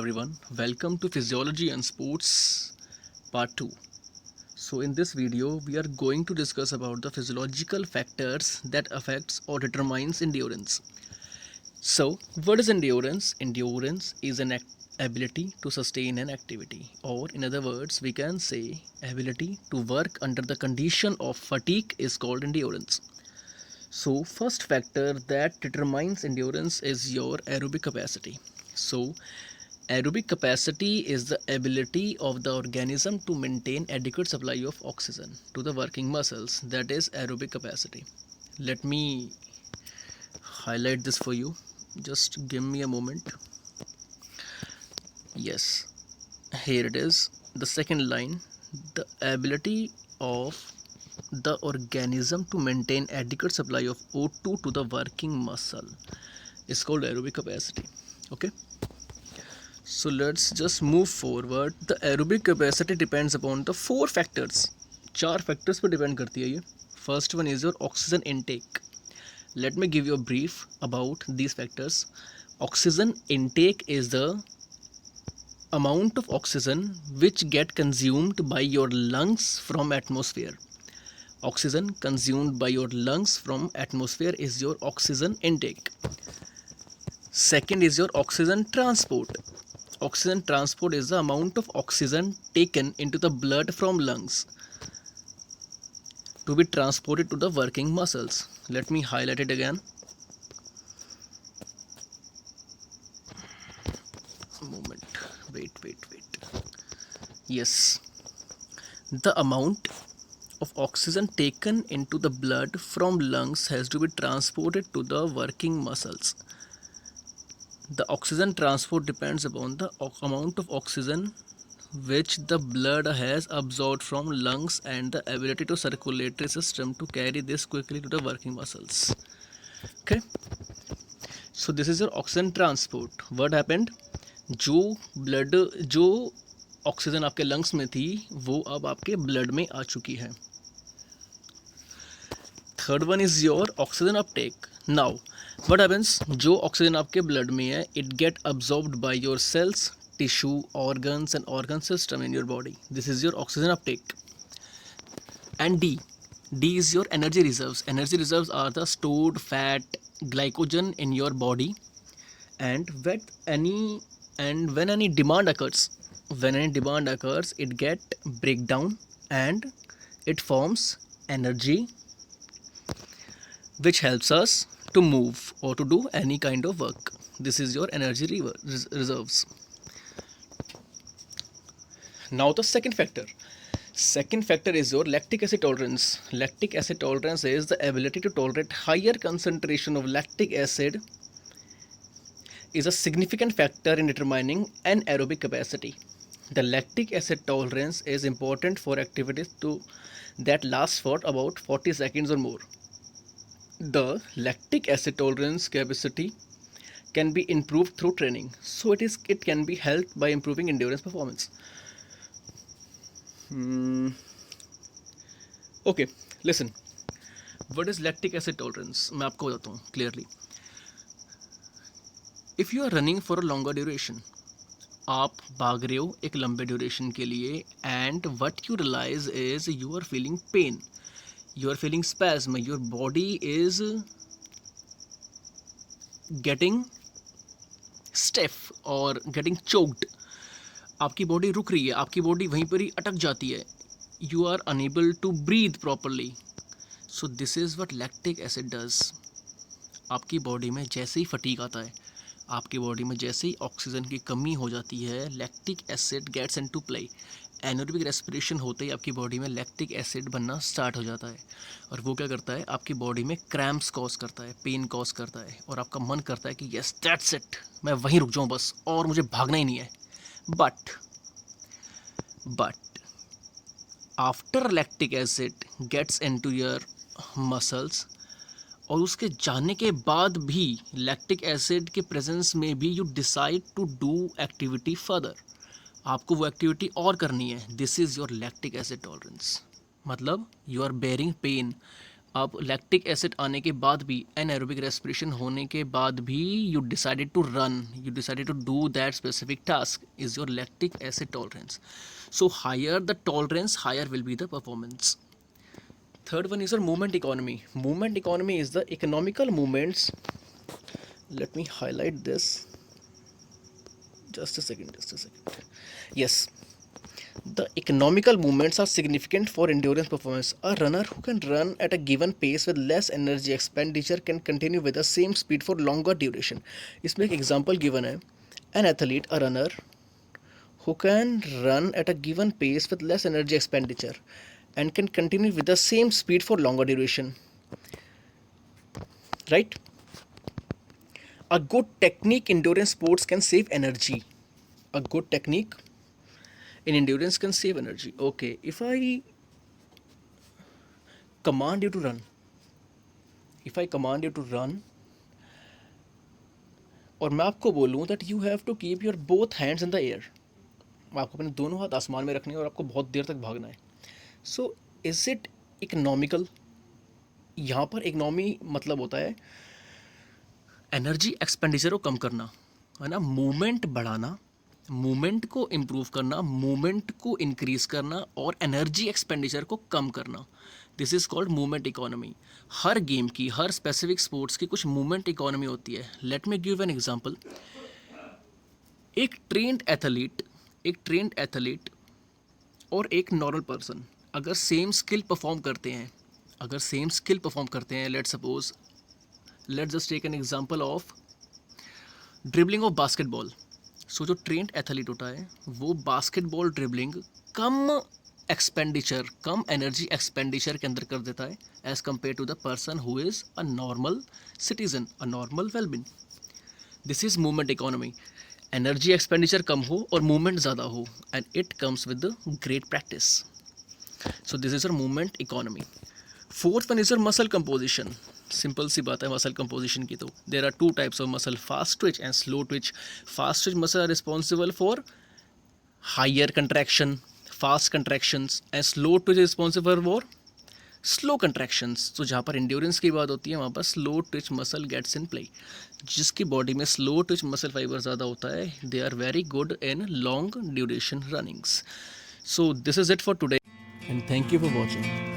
everyone, welcome to Physiology and Sports Part 2. So in this video we are going to discuss about the physiological factors that affects or determines endurance. So what is endurance? Endurance is an ability to sustain an activity, or in other words we can say ability to work under the condition of fatigue is called endurance. So first factor that determines endurance is your aerobic capacity. So aerobic capacity is the ability of the organism to maintain adequate supply of oxygen to the working muscles. That is aerobic capacity. Let me highlight this for you. Just give me a moment. Yes, here it is. The second line, the ability of the organism to maintain adequate supply of O2 to the working muscle is called aerobic capacity. Okay. So let's just move forward. The aerobic capacity depends upon the four factors. चार factors पर depend करती है ये. First one is your oxygen intake. Let me give you a brief about these factors. Oxygen intake is the amount of oxygen which get consumed by your lungs from atmosphere. Oxygen consumed by your lungs from atmosphere is your oxygen intake. Second is your oxygen transport. Oxygen transport is the amount of oxygen taken into the blood from lungs to be transported to the working muscles. Let me highlight it again. A moment. Wait. Yes. The amount of oxygen taken into the blood from lungs has to be transported to the working muscles. The oxygen transport depends upon the amount of oxygen which the blood has absorbed from lungs and the ability to circulatory system to carry this quickly to the working muscles. Okay, so this is your oxygen transport. What happened? जो oxygen आपके lungs में थी वो अब आपके blood में आ चुकी है. Third one is your oxygen uptake. Now what happens? जो ऑक्सीजन आपके ब्लड में है it get absorbed by your cells, tissue, organs and organ system in your body. This is your oxygen uptake. And D is your energy reserves. Energy reserves are the stored fat, glycogen in your body. And when any demand occurs, it get breakdown and it forms energy which helps us to move or to do any kind of work. This is your energy reserves. Now the second factor is your lactic acid tolerance. Lactic acid tolerance is the ability to tolerate higher concentration of lactic acid is a significant factor in determining an aerobic capacity. The lactic acid tolerance is important for activities that last for about 40 seconds or more. The lactic acid tolerance capacity can be improved through training, so it can be helped by improving endurance performance. Okay, listen. What is lactic acid tolerance? मैं आपको बताता हूँ clearly. If you are running for a longer duration, आप भाग रहे हो एक लंबे ड्यूरेशन के लिए and what you realize is you are feeling pain, you are feeling spasm, your body is getting stiff or getting choked. आपकी body रुक रही है, आपकी बॉडी वहीं पर ही अटक जाती है. You are unable to breathe properly. So this is what lactic acid does. आपकी बॉडी में जैसे ही फटीग आता है, आपकी बॉडी में जैसे ही ऑक्सीजन की कमी हो जाती है, lactic acid gets into play. Anaerobic respiration होते ही आपकी बॉडी में लैक्टिक एसिड बनना स्टार्ट हो जाता है और वो क्या करता है, आपकी बॉडी में क्रैम्प्स कॉज करता है, पेन कॉज करता है और आपका मन करता है कि यस दैट्स इट, मैं वहीं रुक जाऊँ बस और मुझे भागना ही नहीं है. But after lactic acid gets into your muscles, और उसके जाने के बाद भी लैक्टिक एसिड के प्रेजेंस में भी you decide to do activity further. आपको वो एक्टिविटी और करनी है. This is your lactic acid tolerance. मतलब यू आर बेयरिंग पेन. आप लैक्टिक एसिड आने के बाद भी, एनारोबिक रेस्पिरेशन होने के बाद भी you decided to run, you decided to do that specific task, is your lactic acid tolerance. So higher the tolerance, higher will be the performance. Third one is your movement economy. Movement economy is the economical movements. Let me highlight this. Just a second. Yes, the economical movements are significant for endurance performance. A runner who can run at a given pace with less energy expenditure can continue with the same speed for longer duration. इसमें एक example given है. An athlete, a runner who can run at a given pace with less energy expenditure and can continue with the same speed for longer duration. Right? A good technique in endurance sports can save energy. A good technique in endurance can save energy. Okay, if I command you to run, और मैं आपको बोलूँ that you have to keep your both hands in the air, आपको अपने दोनों हाथ आसमान में रखने हैं और आपको बहुत देर तक भागना है. So is it economical? यहाँ पर इकोनॉमी मतलब होता है एनर्जी एक्सपेंडिचर को कम करना, है ना, मूवमेंट बढ़ाना, मूवमेंट को इम्प्रूव करना, मूवमेंट को इंक्रीज करना और एनर्जी एक्सपेंडिचर को कम करना. This is called movement economy. Her game की, हर स्पेसिफिक स्पोर्ट्स की कुछ मूवमेंट इकोनॉमी होती है. Let me give an example. एक ट्रेंड एथलीट और एक नॉर्मल पर्सन अगर सेम स्किल परफॉर्म करते हैं, let's just take an example of dribbling of basketball. So जो ट्रेंड एथलीट होता है वो बास्केटबॉल ड्रिबलिंग कम एनर्जी एक्सपेंडिचर के अंदर कर देता है as compare to the person who is a normal citizen, a normal wellbeing. This is movement economy. Energy expenditure कम हो और मूवमेंट ज़्यादा हो, and it comes with the great practice. So this is your movement economy. Fourth one is your muscle composition. Simple सी बात है muscle composition की. तो there are two types of muscle, fast twitch and slow twitch. Fast twitch muscle are responsible for higher contraction, fast contractions, and slow twitch responsible for slow contractions. तो जहाँ पर endurance की बात होती है वहाँ पर slow twitch muscle gets in play. जिसकी बॉडी में स्लो ट्विच मसल फाइबर ज़्यादा होता है, they are very good in long duration runnings. So this is it for today and thank you for watching.